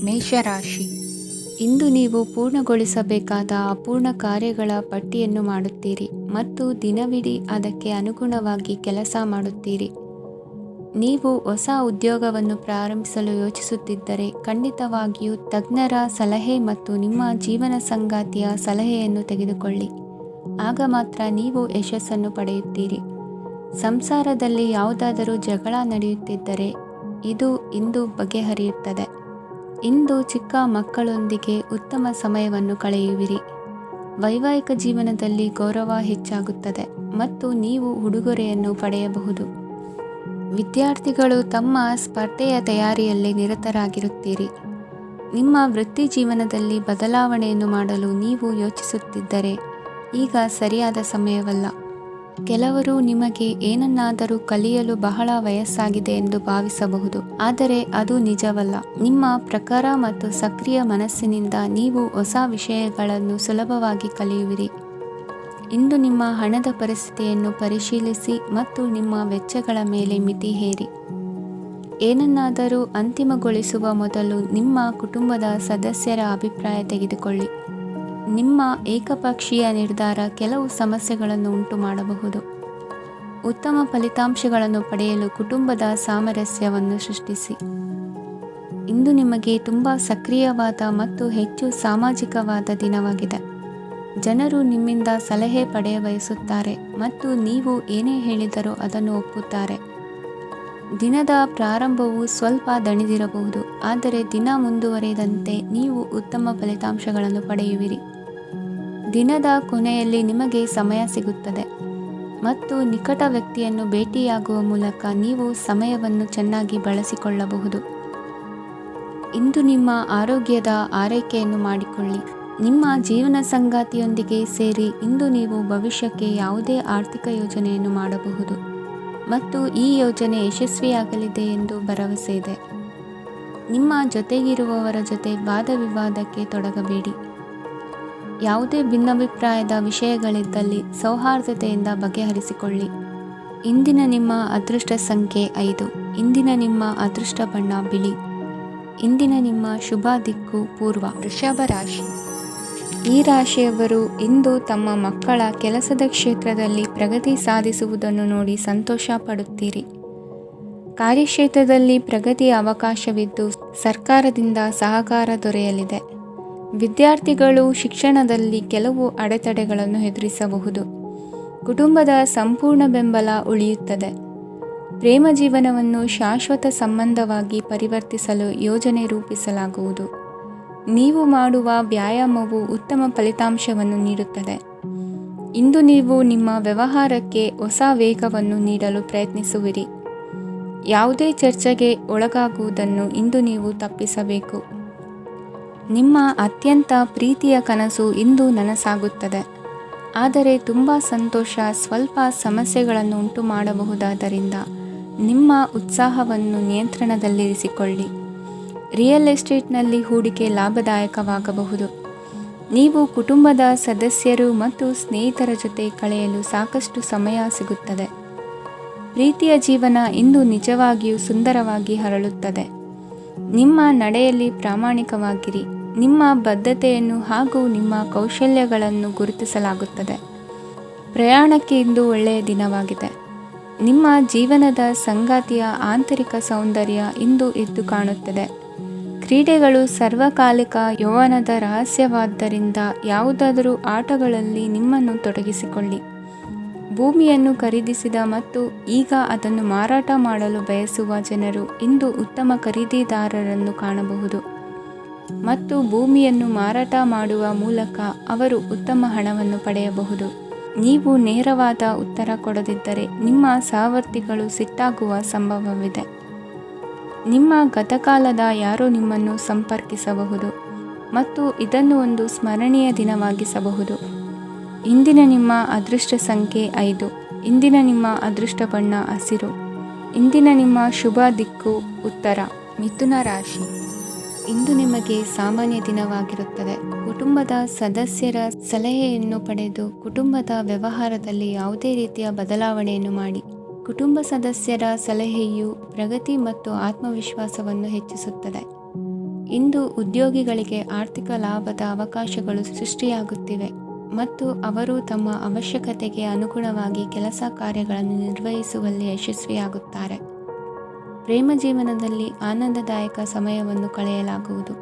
ಮೇಷರಾಶಿ. ಇಂದು ನೀವು ಪೂರ್ಣಗೊಳಿಸಬೇಕಾದ ಅಪೂರ್ಣ ಕಾರ್ಯಗಳ ಪಟ್ಟಿಯನ್ನು ಮಾಡುತ್ತೀರಿ ಮತ್ತು ದಿನವಿಡೀ ಅದಕ್ಕೆ ಅನುಗುಣವಾಗಿ ಕೆಲಸ ಮಾಡುತ್ತೀರಿ. ನೀವು ಹೊಸ ಉದ್ಯೋಗವನ್ನು ಪ್ರಾರಂಭಿಸಲು ಯೋಚಿಸುತ್ತಿದ್ದರೆ ಖಂಡಿತವಾಗಿಯೂ ತಜ್ಞರ ಸಲಹೆ ಮತ್ತು ನಿಮ್ಮ ಜೀವನ ಸಂಗಾತಿಯ ಸಲಹೆಯನ್ನು ತೆಗೆದುಕೊಳ್ಳಿ. ಆಗ ಮಾತ್ರ ನೀವು ಯಶಸ್ಸನ್ನು ಪಡೆಯುತ್ತೀರಿ. ಸಂಸಾರದಲ್ಲಿ ಯಾವುದಾದರೂ ಜಗಳ ನಡೆಯುತ್ತಿದ್ದರೆ ಇದು ಇಂದು ಬಗೆಹರಿಯುತ್ತದೆ. ಇಂದು ಚಿಕ್ಕ ಮಕ್ಕಳೊಂದಿಗೆ ಉತ್ತಮ ಸಮಯವನ್ನು ಕಳೆಯುವಿರಿ. ವೈವಾಹಿಕ ಜೀವನದಲ್ಲಿ ಗೌರವ ಹೆಚ್ಚಾಗುತ್ತದೆ ಮತ್ತು ನೀವು ಉಡುಗೊರೆಯನ್ನು ಪಡೆಯಬಹುದು. ವಿದ್ಯಾರ್ಥಿಗಳು ತಮ್ಮ ಸ್ಪರ್ಧೆಯ ತಯಾರಿಯಲ್ಲಿ ನಿರತರಾಗಿರುತ್ತೀರಿ. ನಿಮ್ಮ ವೃತ್ತಿ ಜೀವನದಲ್ಲಿ ಬದಲಾವಣೆಯನ್ನು ಮಾಡಲು ನೀವು ಯೋಚಿಸುತ್ತಿದ್ದರೆ ಈಗ ಸರಿಯಾದ ಸಮಯವಲ್ಲ. ಕೆಲವರು ನಿಮಗೆ ಏನನ್ನಾದರೂ ಕಲಿಯಲು ಬಹಳ ವಯಸ್ಸಾಗಿದೆ ಎಂದು ಭಾವಿಸಬಹುದು, ಆದರೆ ಅದು ನಿಜವಲ್ಲ. ನಿಮ್ಮ ಪ್ರಖರ ಮತ್ತು ಸಕ್ರಿಯ ಮನಸ್ಸಿನಿಂದ ನೀವು ಹೊಸ ವಿಷಯಗಳನ್ನು ಸುಲಭವಾಗಿ ಕಲಿಯುವಿರಿ. ಇಂದು ನಿಮ್ಮ ಹಣದ ಪರಿಸ್ಥಿತಿಯನ್ನು ಪರಿಶೀಲಿಸಿ ಮತ್ತು ನಿಮ್ಮ ವೆಚ್ಚಗಳ ಮೇಲೆ ಮಿತಿ ಹೇರಿ. ಏನನ್ನಾದರೂ ಅಂತಿಮಗೊಳಿಸುವ ಮೊದಲು ನಿಮ್ಮ ಕುಟುಂಬದ ಸದಸ್ಯರ ಅಭಿಪ್ರಾಯ ತೆಗೆದುಕೊಳ್ಳಿ. ನಿಮ್ಮ ಏಕಪಕ್ಷೀಯ ನಿರ್ಧಾರ ಕೆಲವು ಸಮಸ್ಯೆಗಳನ್ನು ಉಂಟು ಮಾಡಬಹುದು. ಉತ್ತಮ ಫಲಿತಾಂಶಗಳನ್ನು ಪಡೆಯಲು ಕುಟುಂಬದ ಸಾಮರಸ್ಯವನ್ನು ಸೃಷ್ಟಿಸಿ. ಇಂದು ನಿಮಗೆ ತುಂಬ ಸಕ್ರಿಯವಾದ ಮತ್ತು ಹೆಚ್ಚು ಸಾಮಾಜಿಕವಾದ ದಿನವಾಗಿದೆ. ಜನರು ನಿಮ್ಮಿಂದ ಸಲಹೆ ಪಡೆಯ ಬಯಸುತ್ತಾರೆ ಮತ್ತು ನೀವು ಏನೇ ಹೇಳಿದರೂ ಅದನ್ನು ಒಪ್ಪುತ್ತಾರೆ. ದಿನದ ಪ್ರಾರಂಭವು ಸ್ವಲ್ಪ ದಣಿದಿರಬಹುದು, ಆದರೆ ದಿನ ಮುಂದುವರಿದಂತೆ ನೀವು ಉತ್ತಮ ಫಲಿತಾಂಶಗಳನ್ನು ಪಡೆಯುವಿರಿ. ದಿನದ ಕೊನೆಯಲ್ಲಿ ನಿಮಗೆ ಸಮಯ ಸಿಗುತ್ತದೆ ಮತ್ತು ನಿಕಟ ವ್ಯಕ್ತಿಯನ್ನು ಭೇಟಿಯಾಗುವ ಮೂಲಕ ನೀವು ಸಮಯವನ್ನು ಚೆನ್ನಾಗಿ ಬಳಸಿಕೊಳ್ಳಬಹುದು. ಇಂದು ನಿಮ್ಮ ಆರೋಗ್ಯದ ಆರೈಕೆಯನ್ನು ಮಾಡಿಕೊಳ್ಳಿ. ನಿಮ್ಮ ಜೀವನ ಸಂಗಾತಿಯೊಂದಿಗೆ ಸೇರಿ ಇಂದು ನೀವು ಭವಿಷ್ಯಕ್ಕೆ ಯಾವುದೇ ಆರ್ಥಿಕ ಯೋಜನೆಯನ್ನು ಮಾಡಬಹುದು ಮತ್ತು ಈ ಯೋಜನೆ ಯಶಸ್ವಿಯಾಗಲಿದೆ ಎಂದು ಭರವಸೆ ಇದೆ. ನಿಮ್ಮ ಜೊತೆಗಿರುವವರ ಜೊತೆ ವಾದ ವಿವಾದಕ್ಕೆ ತೊಡಗಬೇಡಿ. ಯಾವುದೇ ಭಿನ್ನಾಭಿಪ್ರಾಯದ ವಿಷಯಗಳಿದ್ದಲ್ಲಿ ಸೌಹಾರ್ದತೆಯಿಂದ ಬಗೆಹರಿಸಿಕೊಳ್ಳಿ. ಇಂದಿನ ನಿಮ್ಮ ಅದೃಷ್ಟ ಸಂಖ್ಯೆ 5. ಇಂದಿನ ನಿಮ್ಮ ಅದೃಷ್ಟ ಬಣ್ಣ ಬಿಳಿ. ಇಂದಿನ ನಿಮ್ಮ ಶುಭ ದಿಕ್ಕು ಪೂರ್ವ. ವೃಷಭ ರಾಶಿ. ಈ ರಾಶಿಯವರು ಇಂದು ತಮ್ಮ ಮಕ್ಕಳ ಕೆಲಸದ ಕ್ಷೇತ್ರದಲ್ಲಿ ಪ್ರಗತಿ ಸಾಧಿಸುವುದನ್ನು ನೋಡಿ ಸಂತೋಷ ಪಡುತ್ತೀರಿ. ಕಾರ್ಯಕ್ಷೇತ್ರದಲ್ಲಿ ಪ್ರಗತಿಯ ಅವಕಾಶವಿದ್ದು ಸರ್ಕಾರದಿಂದ ಸಹಕಾರ ದೊರೆಯಲಿದೆ. ವಿದ್ಯಾರ್ಥಿಗಳು ಶಿಕ್ಷಣದಲ್ಲಿ ಕೆಲವು ಅಡೆತಡೆಗಳನ್ನು ಎದುರಿಸಬಹುದು. ಕುಟುಂಬದ ಸಂಪೂರ್ಣ ಬೆಂಬಲ ಉಳಿಯುತ್ತದೆ. ಪ್ರೇಮ ಜೀವನವನ್ನು ಶಾಶ್ವತ ಸಂಬಂಧವಾಗಿ ಪರಿವರ್ತಿಸಲು ಯೋಜನೆ ರೂಪಿಸಲಾಗುವುದು. ನೀವು ಮಾಡುವ ವ್ಯಾಯಾಮವು ಉತ್ತಮ ಫಲಿತಾಂಶವನ್ನು ನೀಡುತ್ತದೆ. ಇಂದು ನೀವು ನಿಮ್ಮ ವ್ಯವಹಾರಕ್ಕೆ ಹೊಸ ವೇಗವನ್ನು ನೀಡಲು ಪ್ರಯತ್ನಿಸುವಿರಿ. ಯಾವುದೇ ಚರ್ಚೆಗೆ ಒಳಗಾಗುವುದನ್ನು ಇಂದು ನೀವು ತಪ್ಪಿಸಬೇಕು. ನಿಮ್ಮ ಅತ್ಯಂತ ಪ್ರೀತಿಯ ಕನಸು ಇಂದು ನನಸಾಗುತ್ತದೆ, ಆದರೆ ತುಂಬ ಸಂತೋಷ ಸ್ವಲ್ಪ ಸಮಸ್ಯೆಗಳನ್ನು ಉಂಟು ಮಾಡಬಹುದಾದ್ದರಿಂದ ನಿಮ್ಮ ಉತ್ಸಾಹವನ್ನು ನಿಯಂತ್ರಣದಲ್ಲಿರಿಸಿಕೊಳ್ಳಿ. ರಿಯಲ್ ಎಸ್ಟೇಟ್ನಲ್ಲಿ ಹೂಡಿಕೆ ಲಾಭದಾಯಕವಾಗಬಹುದು. ನೀವು ಕುಟುಂಬದ ಸದಸ್ಯರು ಮತ್ತು ಸ್ನೇಹಿತರ ಜೊತೆ ಕಳೆಯಲು ಸಾಕಷ್ಟು ಸಮಯ ಸಿಗುತ್ತದೆ. ಪ್ರೀತಿಯ ಜೀವನ ಇಂದು ನಿಜವಾಗಿಯೂ ಸುಂದರವಾಗಿ ಹರಳುತ್ತದೆ. ನಿಮ್ಮ ನಡೆಯಲ್ಲಿ ಪ್ರಾಮಾಣಿಕವಾಗಿರಿ. ನಿಮ್ಮ ಬದ್ಧತೆಯನ್ನು ಹಾಗೂ ನಿಮ್ಮ ಕೌಶಲ್ಯಗಳನ್ನು ಗುರುತಿಸಲಾಗುತ್ತದೆ. ಪ್ರಯಾಣಕ್ಕೆ ಇಂದು ಒಳ್ಳೆಯ ದಿನವಾಗಿದೆ. ನಿಮ್ಮ ಜೀವನದ ಸಂಗಾತಿಯ ಆಂತರಿಕ ಸೌಂದರ್ಯ ಇಂದು ಎದ್ದು ಕಾಣುತ್ತದೆ. ಕ್ರೀಡೆಗಳು ಸರ್ವಕಾಲಿಕ ಯೌವನದ ರಹಸ್ಯವಾದ್ದರಿಂದ ಯಾವುದಾದರೂ ಆಟಗಳಲ್ಲಿ ನಿಮ್ಮನ್ನು ತೊಡಗಿಸಿಕೊಳ್ಳಿ. ಭೂಮಿಯನ್ನು ಖರೀದಿಸಿದ ಮತ್ತು ಈಗ ಅದನ್ನು ಮಾರಾಟ ಮಾಡಲು ಬಯಸುವ ಜನರು ಇಂದು ಉತ್ತಮ ಖರೀದಿದಾರರನ್ನು ಕಾಣಬಹುದು ಮತ್ತು ಭೂಮಿಯನ್ನು ಮಾರಾಟ ಮಾಡುವ ಮೂಲಕ ಅವರು ಉತ್ತಮ ಹಣವನ್ನು ಪಡೆಯಬಹುದು. ನೀವು ನೇರವಾದ ಉತ್ತರ ಕೊಡದಿದ್ದರೆ ನಿಮ್ಮ ಸಹವರ್ತಿಗಳು ಸಿಟ್ಟಾಗುವ ಸಂಭವವಿದೆ. ನಿಮ್ಮ ಗತಕಾಲದ ಯಾರೋ ನಿಮ್ಮನ್ನು ಸಂಪರ್ಕಿಸಬಹುದು ಮತ್ತು ಇದನ್ನು ಒಂದು ಸ್ಮರಣೀಯ ದಿನವಾಗಿಸಬಹುದು. ಇಂದಿನ ನಿಮ್ಮ ಅದೃಷ್ಟ ಸಂಖ್ಯೆ 5. ಇಂದಿನ ನಿಮ್ಮ ಅದೃಷ್ಟ ಬಣ್ಣ ಹಸಿರು. ಇಂದಿನ ನಿಮ್ಮ ಶುಭ ದಿಕ್ಕು ಉತ್ತರ. ಮಿಥುನ ರಾಶಿ. ಇಂದು ನಿಮಗೆ ಸಾಮಾನ್ಯ ದಿನವಾಗಿರುತ್ತದೆ. ಕುಟುಂಬದ ಸದಸ್ಯರ ಸಲಹೆಯನ್ನು ಪಡೆದು ಕುಟುಂಬದ ವ್ಯವಹಾರದಲ್ಲಿ ಯಾವುದೇ ರೀತಿಯ ಬದಲಾವಣೆಯನ್ನು ಮಾಡಿ. ಕುಟುಂಬ ಸದಸ್ಯರ ಸಲಹೆಯು ಪ್ರಗತಿ ಮತ್ತು ಆತ್ಮವಿಶ್ವಾಸವನ್ನು ಹೆಚ್ಚಿಸುತ್ತದೆ. ಇಂದು ಉದ್ಯೋಗಿಗಳಿಗೆ ಆರ್ಥಿಕ ಲಾಭದ ಅವಕಾಶಗಳು ಸೃಷ್ಟಿಯಾಗುತ್ತಿವೆ ಮತ್ತು ಅವರು ತಮ್ಮ ಅವಶ್ಯಕತೆಗೆ ಅನುಗುಣವಾಗಿ ಕೆಲಸ ಕಾರ್ಯಗಳನ್ನು ನಿರ್ವಹಿಸುವಲ್ಲಿ ಯಶಸ್ವಿಯಾಗುತ್ತಾರೆ. ಪ್ರೇಮ ಜೀವನದಲ್ಲಿ ಆನಂದದಾಯಕ ಸಮಯವನ್ನು ಕಳೆಯಲಾಗುವುದು.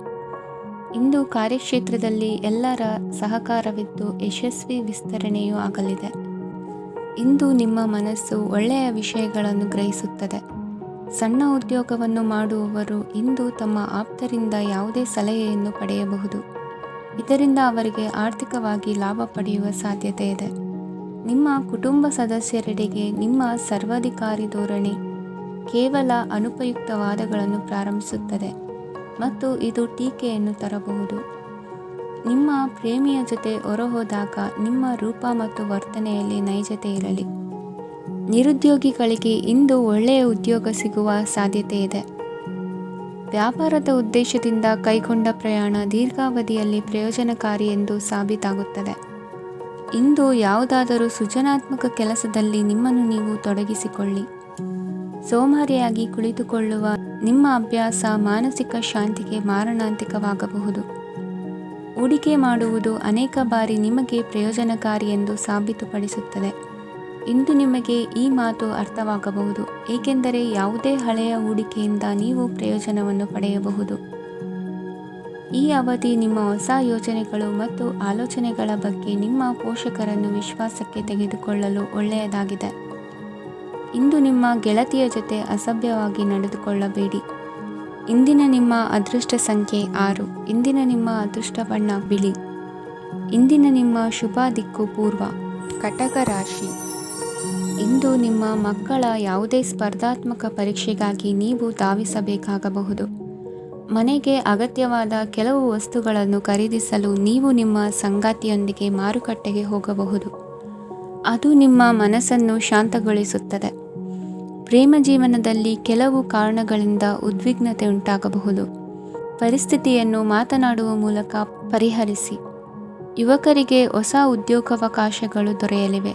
ಇಂದು ಕಾರ್ಯಕ್ಷೇತ್ರದಲ್ಲಿ ಎಲ್ಲರ ಸಹಕಾರವಿದ್ದು ಯಶಸ್ವಿ ವಿಸ್ತರಣೆಯೂ ಆಗಲಿದೆ. ಇಂದು ನಿಮ್ಮ ಮನಸ್ಸು ಒಳ್ಳೆಯ ವಿಷಯಗಳನ್ನು ಗ್ರಹಿಸುತ್ತದೆ. ಸಣ್ಣ ಉದ್ಯೋಗವನ್ನು ಮಾಡುವವರು ಇಂದು ತಮ್ಮ ಆಪ್ತರಿಂದ ಯಾವುದೇ ಸಲಹೆಯನ್ನು ಪಡೆಯಬಹುದು. ಇದರಿಂದ ಅವರಿಗೆ ಆರ್ಥಿಕವಾಗಿ ಲಾಭ ಪಡೆಯುವ ಸಾಧ್ಯತೆ ಇದೆ. ನಿಮ್ಮ ಕುಟುಂಬ ಸದಸ್ಯರೆಡೆಗೆ ನಿಮ್ಮ ಸರ್ವಾಧಿಕಾರಿ ಧೋರಣೆ ಕೇವಲ ಅನುಪಯುಕ್ತ ವಾದಗಳನ್ನು ಪ್ರಾರಂಭಿಸುತ್ತದೆ ಮತ್ತು ಇದು ಟೀಕೆಯನ್ನು ತರಬಹುದು. ನಿಮ್ಮ ಪ್ರೇಮಿಯ ಜೊತೆ ಹೊರಹೋದಾಗ ನಿಮ್ಮ ರೂಪ ಮತ್ತು ವರ್ತನೆಯಲ್ಲಿ ನೈಜತೆ ಇರಲಿ. ನಿರುದ್ಯೋಗಿಗಳಿಗೆ ಇಂದು ಒಳ್ಳೆಯ ಉದ್ಯೋಗ ಸಿಗುವ ಸಾಧ್ಯತೆ ಇದೆ. ವ್ಯಾಪಾರದ ಉದ್ದೇಶದಿಂದ ಕೈಗೊಂಡ ಪ್ರಯಾಣ ದೀರ್ಘಾವಧಿಯಲ್ಲಿ ಪ್ರಯೋಜನಕಾರಿ ಎಂದು ಸಾಬೀತಾಗುತ್ತದೆ. ಇಂದು ಯಾವುದಾದರೂ ಸೃಜನಾತ್ಮಕ ಕೆಲಸದಲ್ಲಿ ನಿಮ್ಮನ್ನು ನೀವು ತೊಡಗಿಸಿಕೊಳ್ಳಿ. ಸೋಮಾರಿಯಾಗಿ ಕುಳಿತುಕೊಳ್ಳುವ ನಿಮ್ಮ ಅಭ್ಯಾಸ ಮಾನಸಿಕ ಶಾಂತಿಗೆ ಮಾರಣಾಂತಿಕವಾಗಬಹುದು. ಹೂಡಿಕೆ ಮಾಡುವುದು ಅನೇಕ ಬಾರಿ ನಿಮಗೆ ಪ್ರಯೋಜನಕಾರಿ ಎಂದು ಸಾಬೀತುಪಡಿಸುತ್ತದೆ. ಇಂದು ನಿಮಗೆ ಈ ಮಾತು ಅರ್ಥವಾಗಬಹುದು, ಏಕೆಂದರೆ ಯಾವುದೇ ಹಳೆಯ ಹೂಡಿಕೆಯಿಂದ ನೀವು ಪ್ರಯೋಜನವನ್ನು ಪಡೆಯಬಹುದು. ಈ ಅವಧಿ ನಿಮ್ಮ ಹೊಸ ಯೋಜನೆಗಳು ಮತ್ತು ಆಲೋಚನೆಗಳ ಬಗ್ಗೆ ನಿಮ್ಮ ಪೋಷಕರನ್ನು ವಿಶ್ವಾಸಕ್ಕೆ ತೆಗೆದುಕೊಳ್ಳಲು ಒಳ್ಳೆಯದಾಗಿದೆ. ಇಂದು ನಿಮ್ಮ ಗೆಳತಿಯ ಜೊತೆ ಅಸಭ್ಯವಾಗಿ ನಡೆದುಕೊಳ್ಳಬೇಡಿ. ಇಂದಿನ ನಿಮ್ಮ ಅದೃಷ್ಟ ಸಂಖ್ಯೆ 6. ಇಂದಿನ ನಿಮ್ಮ ಅದೃಷ್ಟ ಬಣ್ಣ ಬಿಳಿ. ಇಂದಿನ ನಿಮ್ಮ ಶುಭ ದಿಕ್ಕು ಪೂರ್ವ. ಕಟಕ ರಾಶಿ. ಇಂದು ನಿಮ್ಮ ಮಕ್ಕಳ ಯಾವುದೇ ಸ್ಪರ್ಧಾತ್ಮಕ ಪರೀಕ್ಷೆಗಾಗಿ ನೀವು ಧಾವಿಸಬೇಕಾಗಬಹುದು. ಮನೆಗೆ ಅಗತ್ಯವಾದ ಕೆಲವು ವಸ್ತುಗಳನ್ನು ಖರೀದಿಸಲು ನೀವು ನಿಮ್ಮ ಸಂಗಾತಿಯೊಂದಿಗೆ ಮಾರುಕಟ್ಟೆಗೆ ಹೋಗಬಹುದು. ಅದು ನಿಮ್ಮ ಮನಸ್ಸನ್ನು ಶಾಂತಗೊಳಿಸುತ್ತದೆ. ಪ್ರೇಮ ಜೀವನದಲ್ಲಿ ಕೆಲವು ಕಾರಣಗಳಿಂದ ಉದ್ವಿಗ್ನತೆ ಉಂಟಾಗಬಹುದು. ಪರಿಸ್ಥಿತಿಯನ್ನು ಮಾತನಾಡುವ ಮೂಲಕ ಪರಿಹರಿಸಿ. ಯುವಕರಿಗೆ ಹೊಸ ಉದ್ಯೋಗಾವಕಾಶಗಳು ದೊರೆಯಲಿವೆ.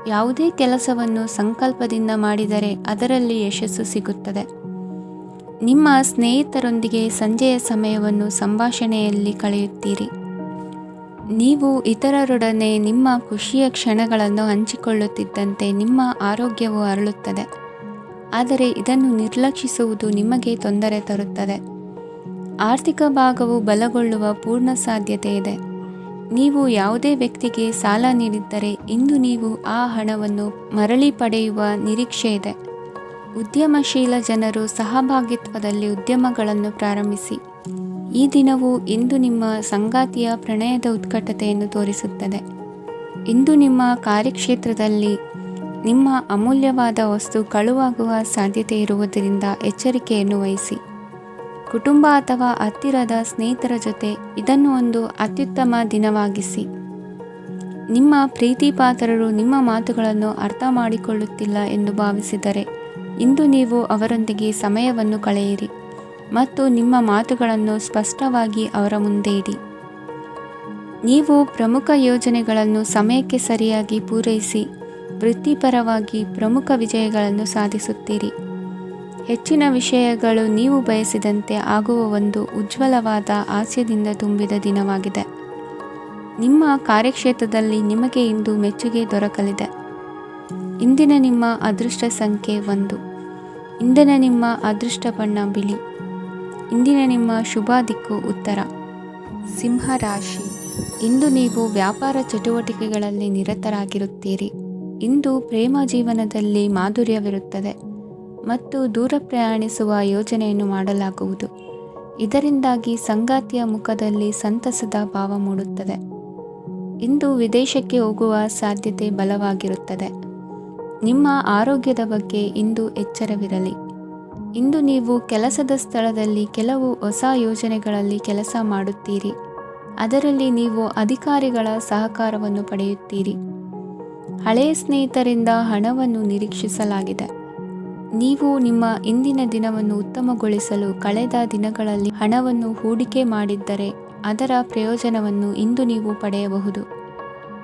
ಯಾವುದೇ ಕೆಲಸವನ್ನು ಸಂಕಲ್ಪದಿಂದ ಮಾಡಿದರೆ ಅದರಲ್ಲಿ ಯಶಸ್ಸು ಸಿಗುತ್ತದೆ. ನಿಮ್ಮ ಸ್ನೇಹಿತರೊಂದಿಗೆ ಸಂಜೆಯ ಸಮಯವನ್ನು ಸಂಭಾಷಣೆಯಲ್ಲಿ ಕಳೆಯುತ್ತೀರಿ. ನೀವು ಇತರರೊಡನೆ ನಿಮ್ಮ ಖುಷಿಯ ಕ್ಷಣಗಳನ್ನು ಹಂಚಿಕೊಳ್ಳುತ್ತಿದ್ದಂತೆ ನಿಮ್ಮ ಆರೋಗ್ಯವು ಅರಳುತ್ತದೆ. ಆದರೆ ಇದನ್ನು ನಿರ್ಲಕ್ಷಿಸುವುದು ನಿಮಗೆ ತೊಂದರೆ ತರುತ್ತದೆ. ಆರ್ಥಿಕ ಭಾಗವು ಬಲಗೊಳ್ಳುವ ಪೂರ್ಣ ಸಾಧ್ಯತೆ ಇದೆ. ನೀವು ಯಾವುದೇ ವ್ಯಕ್ತಿಗೆ ಸಾಲ ನೀಡಿದ್ದರೆ ಇಂದು ನೀವು ಆ ಹಣವನ್ನು ಮರಳಿ ಪಡೆಯುವ ನಿರೀಕ್ಷೆ ಇದೆ. ಉದ್ಯಮಶೀಲ ಜನರು ಸಹಭಾಗಿತ್ವದಲ್ಲಿ ಉದ್ಯಮಗಳನ್ನು ಪ್ರಾರಂಭಿಸಿ. ಈ ದಿನವು ಇಂದು ನಿಮ್ಮ ಸಂಗಾತಿಯ ಪ್ರಣಯದ ಉತ್ಕಟತೆಯನ್ನು ತೋರಿಸುತ್ತದೆ. ಇಂದು ನಿಮ್ಮ ಕಾರ್ಯಕ್ಷೇತ್ರದಲ್ಲಿ ನಿಮ್ಮ ಅಮೂಲ್ಯವಾದ ವಸ್ತು ಕಳುವಾಗುವ ಸಾಧ್ಯತೆ ಇರುವುದರಿಂದ ಎಚ್ಚರಿಕೆಯನ್ನು ವಹಿಸಿ. ಕುಟುಂಬ ಅಥವಾ ಹತ್ತಿರದ ಸ್ನೇಹಿತರ ಜೊತೆ ಇದನ್ನು ಒಂದು ಅತ್ಯುತ್ತಮ ದಿನವಾಗಿಸಿ. ನಿಮ್ಮ ಪ್ರೀತಿಪಾತ್ರರು ನಿಮ್ಮ ಮಾತುಗಳನ್ನು ಅರ್ಥ ಮಾಡಿಕೊಳ್ಳುತ್ತಿಲ್ಲ ಎಂದು ಭಾವಿಸಿದರೆ ಇಂದು ನೀವು ಅವರೊಂದಿಗೆ ಸಮಯವನ್ನು ಕಳೆಯಿರಿ ಮತ್ತು ನಿಮ್ಮ ಮಾತುಗಳನ್ನು ಸ್ಪಷ್ಟವಾಗಿ ಅವರ ಮುಂದೆ ಇಡಿ. ನೀವು ಪ್ರಮುಖ ಯೋಜನೆಗಳನ್ನು ಸಮಯಕ್ಕೆ ಸರಿಯಾಗಿ ಪೂರೈಸಿ ವೃತ್ತಿಪರವಾಗಿ ಪ್ರಮುಖ ವಿಜಯಗಳನ್ನು ಸಾಧಿಸುತ್ತೀರಿ. ಹೆಚ್ಚಿನ ವಿಷಯಗಳು ನೀವು ಬಯಸಿದಂತೆ ಆಗುವ ಒಂದು ಉಜ್ವಲವಾದ ಹಾಸ್ಯದಿಂದ ತುಂಬಿದ ದಿನವಾಗಿದೆ. ನಿಮ್ಮ ಕಾರ್ಯಕ್ಷೇತ್ರದಲ್ಲಿ ನಿಮಗೆ ಇಂದು ಮೆಚ್ಚುಗೆ ದೊರಕಲಿದೆ. ಇಂದಿನ ನಿಮ್ಮ ಅದೃಷ್ಟ ಸಂಖ್ಯೆ 1. ಇಂದಿನ ನಿಮ್ಮ ಅದೃಷ್ಟ ಬಣ್ಣ ಬಿಳಿ. ಇಂದಿನ ನಿಮ್ಮ ಶುಭ ದಿಕ್ಕು ಉತ್ತರ. ಸಿಂಹ ರಾಶಿ. ಇಂದು ನೀವು ವ್ಯಾಪಾರ ಚಟುವಟಿಕೆಗಳಲ್ಲಿ ನಿರತರಾಗಿರುತ್ತೀರಿ. ಇಂದು ಪ್ರೇಮ ಜೀವನದಲ್ಲಿ ಮಾಧುರ್ಯವಿರುತ್ತದೆ ಮತ್ತು ದೂರ ಪ್ರಯಾಣಿಸುವ ಯೋಜನೆಯನ್ನು ಮಾಡಲಾಗುವುದು. ಇದರಿಂದಾಗಿ ಸಂಗಾತಿಯ ಮುಖದಲ್ಲಿ ಸಂತಸದ ಭಾವ ಮೂಡುತ್ತದೆ. ಇಂದು ವಿದೇಶಕ್ಕೆ ಹೋಗುವ ಸಾಧ್ಯತೆ ಬಲವಾಗಿರುತ್ತದೆ. ನಿಮ್ಮ ಆರೋಗ್ಯದ ಬಗ್ಗೆ ಇಂದು ಎಚ್ಚರವಿರಲಿ. ಇಂದು ನೀವು ಕೆಲಸದ ಸ್ಥಳದಲ್ಲಿ ಕೆಲವು ಹೊಸ ಯೋಜನೆಗಳಲ್ಲಿ ಕೆಲಸ ಮಾಡುತ್ತೀರಿ. ಅದರಲ್ಲಿ ನೀವು ಅಧಿಕಾರಿಗಳ ಸಹಕಾರವನ್ನು ಪಡೆಯುತ್ತೀರಿ. ಹಳೆಯ ಸ್ನೇಹಿತರಿಂದ ಹಣವನ್ನು ನಿರೀಕ್ಷಿಸಲಾಗಿದೆ. ನೀವು ನಿಮ್ಮ ಇಂದಿನ ದಿನವನ್ನು ಉತ್ತಮಗೊಳಿಸಲು ಕಳೆದ ದಿನಗಳಲ್ಲಿ ಹಣವನ್ನು ಹೂಡಿಕೆ ಮಾಡಿದ್ದರೆ ಅದರ ಪ್ರಯೋಜನವನ್ನು ಇಂದು ನೀವು ಪಡೆಯಬಹುದು.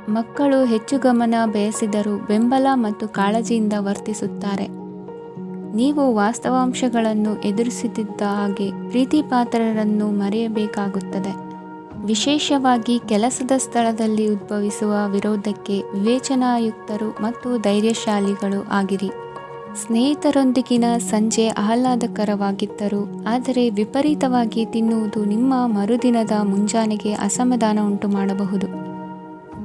ಮಕ್ಕಳು ಹೆಚ್ಚು ಗಮನ ಬಯಸಿದರೂ ಬೆಂಬಲ ಮತ್ತು ಕಾಳಜಿಯಿಂದ ವರ್ತಿಸುತ್ತಾರೆ. ನೀವು ವಾಸ್ತವಾಂಶಗಳನ್ನು ಎದುರಿಸುತ್ತಿದ್ದ ಹಾಗೆ ಪ್ರೀತಿಪಾತ್ರರನ್ನು ಮರೆಯಬೇಕಾಗುತ್ತದೆ. ವಿಶೇಷವಾಗಿ ಕೆಲಸದ ಸ್ಥಳದಲ್ಲಿ ಉದ್ಭವಿಸುವ ವಿರೋಧಕ್ಕೆ ವಿವೇಚನಾಯುಕ್ತರು ಮತ್ತು ಧೈರ್ಯಶಾಲಿಗಳು ಆಗಿರಿ. ಸ್ನೇಹಿತರೊಂದಿಗಿನ ಸಂಜೆ ಆಹ್ಲಾದಕರವಾಗಿದ್ದರೂ ಆದರೆ ವಿಪರೀತವಾಗಿ ತಿನ್ನುವುದು ನಿಮ್ಮ ಮರುದಿನದ ಮುಂಜಾನೆಗೆ ಅಸಮಾಧಾನ ಉಂಟು ಮಾಡಬಹುದು.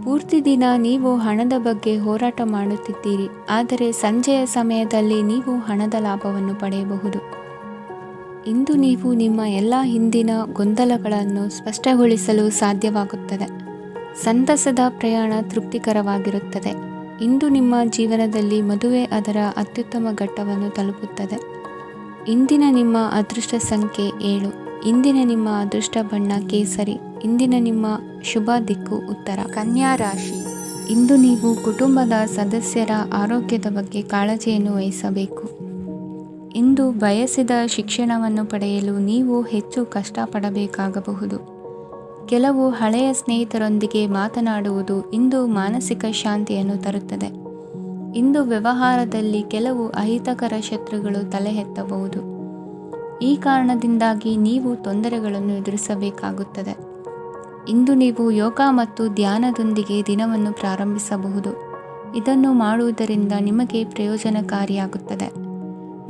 ಪೂರ್ತಿ ದಿನ ನೀವು ಹಣದ ಬಗ್ಗೆ ಹೋರಾಟ ಮಾಡುತ್ತಿದ್ದೀರಿ, ಆದರೆ ಸಂಜೆಯ ಸಮಯದಲ್ಲಿ ನೀವು ಹಣದ ಲಾಭವನ್ನು ಪಡೆಯಬಹುದು. ಇಂದು ನೀವು ನಿಮ್ಮ ಎಲ್ಲ ಹಿಂದಿನ ಗೊಂದಲಗಳನ್ನು ಸ್ಪಷ್ಟಗೊಳಿಸಲು ಸಾಧ್ಯವಾಗುತ್ತದೆ. ಸಂತಸದ ಪ್ರಯಾಣ ತೃಪ್ತಿಕರವಾಗಿರುತ್ತದೆ. ಇಂದು ನಿಮ್ಮ ಜೀವನದಲ್ಲಿ ಮದುವೆ ಅದರ ಅತ್ಯುತ್ತಮ ಘಟ್ಟವನ್ನು ತಲುಪುತ್ತದೆ. ಇಂದಿನ ನಿಮ್ಮ ಅದೃಷ್ಟ ಸಂಖ್ಯೆ 7. ಇಂದಿನ ನಿಮ್ಮ ಅದೃಷ್ಟ ಬಣ್ಣ ಕೇಸರಿ. ಇಂದಿನ ನಿಮ್ಮ ಶುಭ ದಿಕ್ಕು ಉತ್ತರ. ಕನ್ಯಾ ರಾಶಿ. ಇಂದು ನೀವು ಕುಟುಂಬದ ಸದಸ್ಯರ ಆರೋಗ್ಯದ ಬಗ್ಗೆ ಕಾಳಜಿಯನ್ನು ವಹಿಸಬೇಕು. ಇಂದು ಬಯಸಿದ ಶಿಕ್ಷಣವನ್ನು ಪಡೆಯಲು ನೀವು ಹೆಚ್ಚು ಕಷ್ಟಪಡಬೇಕಾಗಬಹುದು. ಕೆಲವು ಹಳೆಯ ಸ್ನೇಹಿತರೊಂದಿಗೆ ಮಾತನಾಡುವುದು ಇಂದು ಮಾನಸಿಕ ಶಾಂತಿಯನ್ನು ತರುತ್ತದೆ. ಇಂದು ವ್ಯವಹಾರದಲ್ಲಿ ಕೆಲವು ಅಹಿತಕರ ಶತ್ರುಗಳು ತಲೆ ಎತ್ತಬಹುದು. ಈ ಕಾರಣದಿಂದಾಗಿ ನೀವು ತೊಂದರೆಗಳನ್ನು ಎದುರಿಸಬೇಕಾಗುತ್ತದೆ. ಇಂದು ನೀವು ಯೋಗ ಮತ್ತು ಧ್ಯಾನದೊಂದಿಗೆ ದಿನವನ್ನು ಪ್ರಾರಂಭಿಸಬಹುದು. ಇದನ್ನು ಮಾಡುವುದರಿಂದ ನಿಮಗೆ ಪ್ರಯೋಜನಕಾರಿಯಾಗುತ್ತದೆ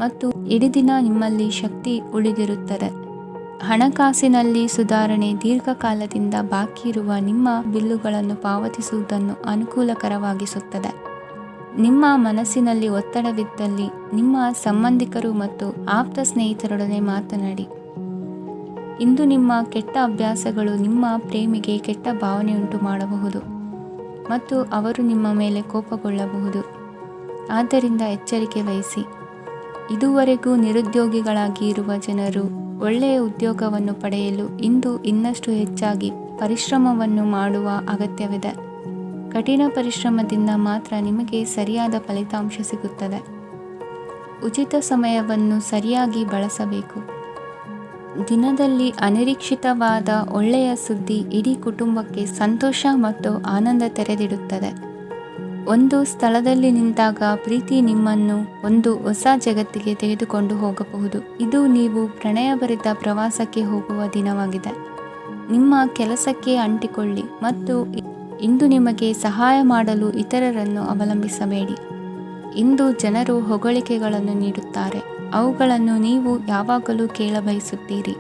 ಮತ್ತು ಇಡೀ ದಿನ ನಿಮ್ಮಲ್ಲಿ ಶಕ್ತಿ ಉಳಿದಿರುತ್ತದೆ. ಹಣಕಾಸಿನಲ್ಲಿ ಸುಧಾರಣೆ. ದೀರ್ಘಕಾಲದಿಂದ ಬಾಕಿ ಇರುವ ನಿಮ್ಮ ಬಿಲ್ಲುಗಳನ್ನು ಪಾವತಿಸುವುದನ್ನು ಅನುಕೂಲಕರವಾಗಿಸುತ್ತದೆ. ನಿಮ್ಮ ಮನಸ್ಸಿನಲ್ಲಿ ಒತ್ತಡವಿದ್ದಲ್ಲಿ ನಿಮ್ಮ ಸಂಬಂಧಿಕರು ಮತ್ತು ಆಪ್ತ ಸ್ನೇಹಿತರೊಡನೆ ಮಾತನಾಡಿ. ಇಂದು ನಿಮ್ಮ ಕೆಟ್ಟ ಅಭ್ಯಾಸಗಳು ನಿಮ್ಮ ಪ್ರೇಮಿಗೆ ಕೆಟ್ಟ ಭಾವನೆಯುಂಟು ಮಾಡಬಹುದು ಮತ್ತು ಅವರು ನಿಮ್ಮ ಮೇಲೆ ಕೋಪಗೊಳ್ಳಬಹುದು. ಆದ್ದರಿಂದ ಎಚ್ಚರಿಕೆ ವಹಿಸಿ. ಇದುವರೆಗೂ ನಿರುದ್ಯೋಗಿಗಳಾಗಿ ಇರುವ ಜನರು ಒಳ್ಳೆಯ ಉದ್ಯೋಗವನ್ನು ಪಡೆಯಲು ಇಂದು ಇನ್ನಷ್ಟು ಹೆಚ್ಚಾಗಿ ಪರಿಶ್ರಮವನ್ನು ಮಾಡುವ ಅಗತ್ಯವಿದೆ. ಕಠಿಣ ಪರಿಶ್ರಮದಿಂದ ಮಾತ್ರ ನಿಮಗೆ ಸರಿಯಾದ ಫಲಿತಾಂಶ ಸಿಗುತ್ತದೆ. ಉಚಿತ ಸಮಯವನ್ನು ಸರಿಯಾಗಿ ಬಳಸಬೇಕು. ದಿನದಲ್ಲಿ ಅನಿರೀಕ್ಷಿತವಾದ ಒಳ್ಳೆಯ ಸುದ್ದಿ ಇಡೀ ಕುಟುಂಬಕ್ಕೆ ಸಂತೋಷ ಮತ್ತು ಆನಂದ ತೆರೆದಿಡುತ್ತದೆ. ಒಂದು ಸ್ಥಳದಲ್ಲಿ ನಿಂತಾಗ ಪ್ರೀತಿ ನಿಮ್ಮನ್ನು ಒಂದು ಹೊಸ ಜಗತ್ತಿಗೆ ತೆಗೆದುಕೊಂಡು ಹೋಗಬಹುದು. ಇದು ನೀವು ಪ್ರಣಯಭರಿತ ಪ್ರವಾಸಕ್ಕೆ ಹೋಗುವ ದಿನವಾಗಿದೆ. ನಿಮ್ಮ ಕೆಲಸಕ್ಕೆ ಅಂಟಿಕೊಳ್ಳಿ ಮತ್ತು ಇಂದು ನಿಮಗೆ ಸಹಾಯ ಮಾಡಲು ಇತರರನ್ನು ಅವಲಂಬಿಸಬೇಡಿ. ಇಂದು ಜನರು ಹೊಗಳಿಕೆಗಳನ್ನು ನೀಡುತ್ತಾರೆ, ಅವುಗಳನ್ನು ನೀವು ಯಾವಾಗಲೂ ಕೇಳಬಯಸುತ್ತೀರಿ.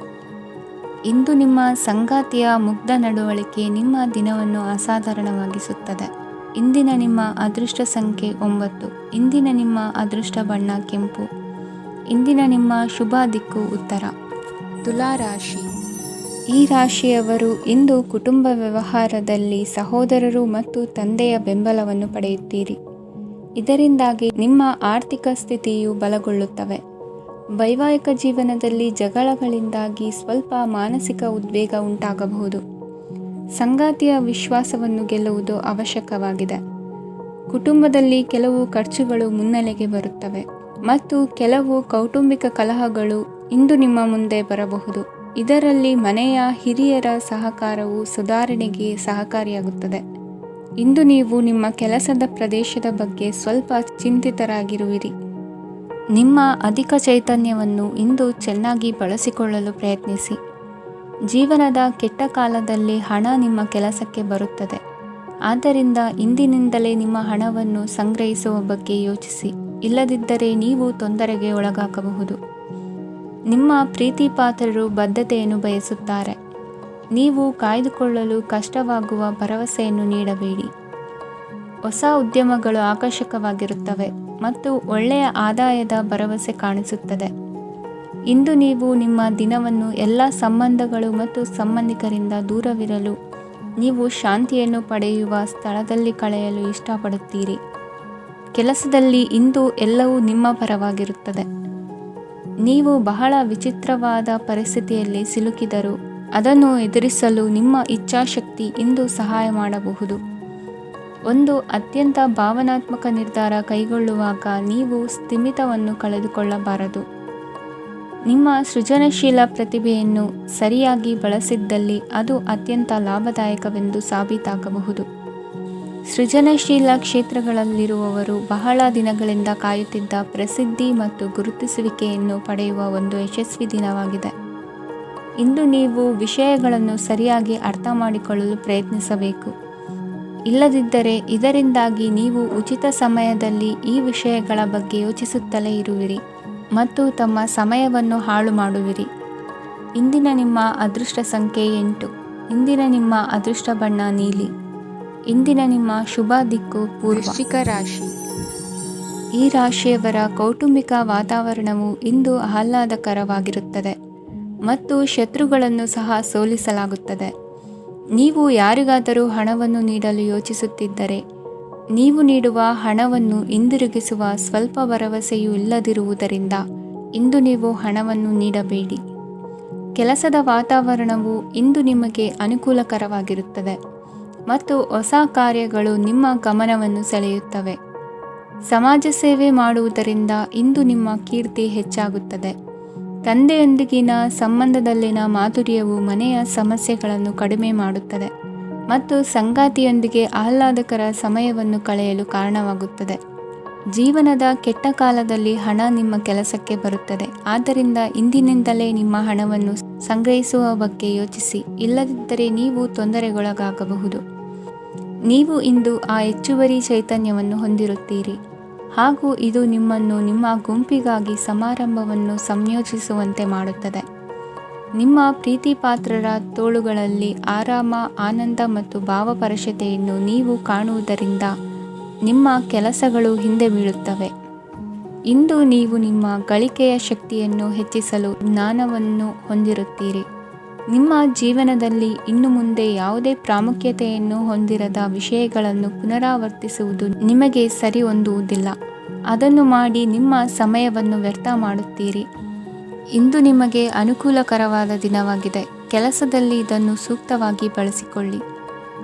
ಇಂದು ನಿಮ್ಮ ಸಂಗಾತಿಯ ಮುಗ್ಧ ನಡವಳಿಕೆ ನಿಮ್ಮ ದಿನವನ್ನು ಅಸಾಧಾರಣವಾಗಿಸುತ್ತದೆ. ಇಂದಿನ ನಿಮ್ಮ ಅದೃಷ್ಟ ಸಂಖ್ಯೆ 9. ಇಂದಿನ ನಿಮ್ಮ ಅದೃಷ್ಟ ಬಣ್ಣ ಕೆಂಪು. ಇಂದಿನ ನಿಮ್ಮ ಶುಭ ದಿಕ್ಕು ಉತ್ತರ. ತುಲಾ ರಾಶಿ. ಈ ರಾಶಿಯವರು ಇಂದು ಕುಟುಂಬ ವ್ಯವಹಾರದಲ್ಲಿ ಸಹೋದರರು ಮತ್ತು ತಂದೆಯ ಬೆಂಬಲವನ್ನು ಪಡೆಯುತ್ತೀರಿ. ಇದರಿಂದಾಗಿ ನಿಮ್ಮ ಆರ್ಥಿಕ ಸ್ಥಿತಿಯು ಬಲಗೊಳ್ಳುತ್ತವೆ. ವೈವಾಹಿಕ ಜೀವನದಲ್ಲಿ ಜಗಳಗಳಿಂದಾಗಿ ಸ್ವಲ್ಪ ಮಾನಸಿಕ ಉದ್ವೇಗ ಉಂಟಾಗಬಹುದು. ಸಂಗಾತಿಯ ವಿಶ್ವಾಸವನ್ನು ಗೆಲ್ಲುವುದು ಅವಶ್ಯಕವಾಗಿದೆ. ಕುಟುಂಬದಲ್ಲಿ ಕೆಲವು ಖರ್ಚುಗಳು ಮುನ್ನೆಲೆಗೆ ಬರುತ್ತವೆ ಮತ್ತು ಕೆಲವು ಕೌಟುಂಬಿಕ ಕಲಹಗಳು ಇಂದು ನಿಮ್ಮ ಮುಂದೆ ಬರಬಹುದು. ಇದರಲ್ಲಿ ಮನೆಯ ಹಿರಿಯರ ಸಹಕಾರವು ಸುಧಾರಣೆಗೆ ಸಹಕಾರಿಯಾಗುತ್ತದೆ. ಇಂದು ನೀವು ನಿಮ್ಮ ಕೆಲಸದ ಪ್ರದೇಶದ ಬಗ್ಗೆ ಸ್ವಲ್ಪ ಚಿಂತಿತರಾಗಿರುವಿರಿ. ನಿಮ್ಮ ಅಧಿಕ ಚೈತನ್ಯವನ್ನು ಇಂದು ಚೆನ್ನಾಗಿ ಬಳಸಿಕೊಳ್ಳಲು ಪ್ರಯತ್ನಿಸಿ. ಜೀವನದ ಕೆಟ್ಟ ಕಾಲದಲ್ಲಿ ಹಣ ನಿಮ್ಮ ಕೆಲಸಕ್ಕೆ ಬರುತ್ತದೆ. ಆದ್ದರಿಂದ ಇಂದಿನಿಂದಲೇ ನಿಮ್ಮ ಹಣವನ್ನು ಸಂಗ್ರಹಿಸುವ ಬಗ್ಗೆ ಯೋಚಿಸಿ. ಇಲ್ಲದಿದ್ದರೆ ನೀವು ತೊಂದರೆಗೆ ಒಳಗಾಗಬಹುದು. ನಿಮ್ಮ ಪ್ರೀತಿಪಾತ್ರರು ಬದ್ಧತೆಯನ್ನು ಬಯಸುತ್ತಾರೆ. ನೀವು ಕಾಯ್ದುಕೊಳ್ಳಲು ಕಷ್ಟವಾಗುವ ಭರವಸೆಯನ್ನು ನೀಡಬೇಡಿ. ಹೊಸ ಉದ್ಯಮಗಳು ಆಕರ್ಷಕವಾಗಿರುತ್ತವೆ ಮತ್ತು ಒಳ್ಳೆಯ ಆದಾಯದ ಭರವಸೆ ಕಾಣಿಸುತ್ತದೆ. ಇಂದು ನೀವು ನಿಮ್ಮ ದಿನವನ್ನು ಎಲ್ಲ ಸಂಬಂಧಗಳು ಮತ್ತು ಸಂಬಂಧಿಕರಿಂದ ದೂರವಿರಲು ನೀವು ಶಾಂತಿಯನ್ನು ಪಡೆಯುವ ಸ್ಥಳದಲ್ಲಿ ಕಳೆಯಲು ಇಷ್ಟಪಡುತ್ತೀರಿ. ಕೆಲಸದಲ್ಲಿ ಇಂದು ಎಲ್ಲವೂ ನಿಮ್ಮ ಪರವಾಗಿರುತ್ತದೆ. ನೀವು ಬಹಳ ವಿಚಿತ್ರವಾದ ಪರಿಸ್ಥಿತಿಯಲ್ಲಿ ಸಿಲುಕಿದರೂ ಅದನ್ನು ಎದುರಿಸಲು ನಿಮ್ಮ ಇಚ್ಛಾಶಕ್ತಿ ಇಂದು ಸಹಾಯ ಮಾಡಬಹುದು. ಒಂದು ಅತ್ಯಂತ ಭಾವನಾತ್ಮಕ ನಿರ್ಧಾರ ಕೈಗೊಳ್ಳುವಾಗ ನೀವು ಸ್ಥಿಮಿತವನ್ನು ಕಳೆದುಕೊಳ್ಳಬಾರದು. ನಿಮ್ಮ ಸೃಜನಶೀಲ ಪ್ರತಿಭೆಯನ್ನು ಸರಿಯಾಗಿ ಬಳಸಿದ್ದಲ್ಲಿ ಅದು ಅತ್ಯಂತ ಲಾಭದಾಯಕವೆಂದು ಸಾಬೀತಾಗಬಹುದು. ಸೃಜನಶೀಲ ಕ್ಷೇತ್ರಗಳಲ್ಲಿರುವವರು ಬಹಳ ದಿನಗಳಿಂದ ಕಾಯುತ್ತಿದ್ದ ಪ್ರಸಿದ್ಧಿ ಮತ್ತು ಗುರುತಿಸುವಿಕೆಯನ್ನು ಪಡೆಯುವ ಒಂದು ಯಶಸ್ವಿ ದಿನವಾಗಿದೆ. ಇಂದು ನೀವು ವಿಷಯಗಳನ್ನು ಸರಿಯಾಗಿ ಅರ್ಥ ಮಾಡಿಕೊಳ್ಳಲು ಪ್ರಯತ್ನಿಸಬೇಕು. ಇಲ್ಲದಿದ್ದರೆ ಇದರಿಂದಾಗಿ ನೀವು ಉಚಿತ ಸಮಯದಲ್ಲಿ ಈ ವಿಷಯಗಳ ಬಗ್ಗೆ ಯೋಚಿಸುತ್ತಲೇ ಇರುವಿರಿ ಮತ್ತು ತಮ್ಮ ಸಮಯವನ್ನು ಹಾಳು ಮಾಡುವಿರಿ. ಇಂದಿನ ನಿಮ್ಮ ಅದೃಷ್ಟ ಸಂಖ್ಯೆ 8. ಇಂದಿನ ನಿಮ್ಮ ಅದೃಷ್ಟ ಬಣ್ಣ ನೀಲಿ. ಇಂದಿನ ನಿಮ್ಮ ಶುಭ ದಿಕ್ಕು ಪೂರ್ವ. ವೃಶ್ಚಿಕ ರಾಶಿ. ಈ ರಾಶಿಯವರ ಕೌಟುಂಬಿಕ ವಾತಾವರಣವು ಇಂದು ಆಹ್ಲಾದಕರವಾಗಿರುತ್ತದೆ ಮತ್ತು ಶತ್ರುಗಳನ್ನು ಸಹ ಸೋಲಿಸಲಾಗುತ್ತದೆ. ನೀವು ಯಾರಿಗಾದರೂ ಹಣವನ್ನು ನೀಡಲು ಯೋಚಿಸುತ್ತಿದ್ದರೆ, ನೀವು ನೀಡುವ ಹಣವನ್ನು ಹಿಂದಿರುಗಿಸುವ ಸ್ವಲ್ಪ ಭರವಸೆಯೂ ಇಲ್ಲದಿರುವುದರಿಂದ ಇಂದು ನೀವು ಹಣವನ್ನು ನೀಡಬೇಡಿ. ಕೆಲಸದ ವಾತಾವರಣವು ಇಂದು ನಿಮಗೆ ಅನುಕೂಲಕರವಾಗಿರುತ್ತದೆ ಮತ್ತು ಹೊಸ ಕಾರ್ಯಗಳು ನಿಮ್ಮ ಗಮನವನ್ನು ಸೆಳೆಯುತ್ತವೆ. ಸಮಾಜ ಸೇವೆ ಮಾಡುವುದರಿಂದ ಇಂದು ನಿಮ್ಮ ಕೀರ್ತಿ ಹೆಚ್ಚಾಗುತ್ತದೆ. ತಂದೆಯೊಂದಿಗಿನ ಸಂಬಂಧದಲ್ಲಿನ ಮಾಧುರ್ಯವು ಮನೆಯ ಸಮಸ್ಯೆಗಳನ್ನು ಕಡಿಮೆ ಮಾಡುತ್ತದೆ ಮತ್ತು ಸಂಗಾತಿಯೊಂದಿಗೆ ಆಹ್ಲಾದಕರ ಸಮಯವನ್ನು ಕಳೆಯಲು ಕಾರಣವಾಗುತ್ತದೆ. ಜೀವನದ ಕೆಟ್ಟ ಕಾಲದಲ್ಲಿ ಹಣ ನಿಮ್ಮ ಕೆಲಸಕ್ಕೆ ಬರುತ್ತದೆ. ಆದ್ದರಿಂದ ಇಂದಿನಿಂದಲೇ ನಿಮ್ಮ ಹಣವನ್ನು ಸಂಗ್ರಹಿಸುವ ಬಗ್ಗೆ ಯೋಚಿಸಿ, ಇಲ್ಲದಿದ್ದರೆ ನೀವು ತೊಂದರೆಗೊಳಗಾಗಬಹುದು. ನೀವು ಇಂದು ಆ ಹೆಚ್ಚುವರಿ ಚೈತನ್ಯವನ್ನು ಹೊಂದಿರುತ್ತೀರಿ ಹಾಗೂ ಇದು ನಿಮ್ಮನ್ನು ನಿಮ್ಮ ಗುಂಪಿಗಾಗಿ ಸಮಾರಂಭವನ್ನು ಸಂಯೋಜಿಸುವಂತೆ ಮಾಡುತ್ತದೆ. ನಿಮ್ಮ ಪ್ರೀತಿಪಾತ್ರರ ತೋಳುಗಳಲ್ಲಿ ಆರಾಮ, ಆನಂದ ಮತ್ತು ಭಾವಪರಶತೆಯನ್ನು ನೀವು ಕಾಣುವುದರಿಂದ ನಿಮ್ಮ ಕೆಲಸಗಳು ಹಿಂದೆ ಬೀಳುತ್ತವೆ. ಇಂದು ನೀವು ನಿಮ್ಮ ಗಳಿಕೆಯ ಶಕ್ತಿಯನ್ನು ಹೆಚ್ಚಿಸಲು ಜ್ಞಾನವನ್ನು ಹೊಂದಿರುತ್ತೀರಿ. ನಿಮ್ಮ ಜೀವನದಲ್ಲಿ ಇನ್ನು ಮುಂದೆ ಯಾವುದೇ ಪ್ರಾಮುಖ್ಯತೆಯನ್ನು ಹೊಂದಿರದ ವಿಷಯಗಳನ್ನು ಪುನರಾವರ್ತಿಸುವುದು ನಿಮಗೆ ಸರಿ ಹೊಂದುವುದಿಲ್ಲ. ಅದನ್ನು ಮಾಡಿ ನಿಮ್ಮ ಸಮಯವನ್ನು ವ್ಯರ್ಥ ಮಾಡುತ್ತೀರಿ. ಇಂದು ನಿಮಗೆ ಅನುಕೂಲಕರವಾದ ದಿನವಾಗಿದೆ. ಕೆಲಸದಲ್ಲಿ ಇದನ್ನು ಸೂಕ್ತವಾಗಿ ಬಳಸಿಕೊಳ್ಳಿ.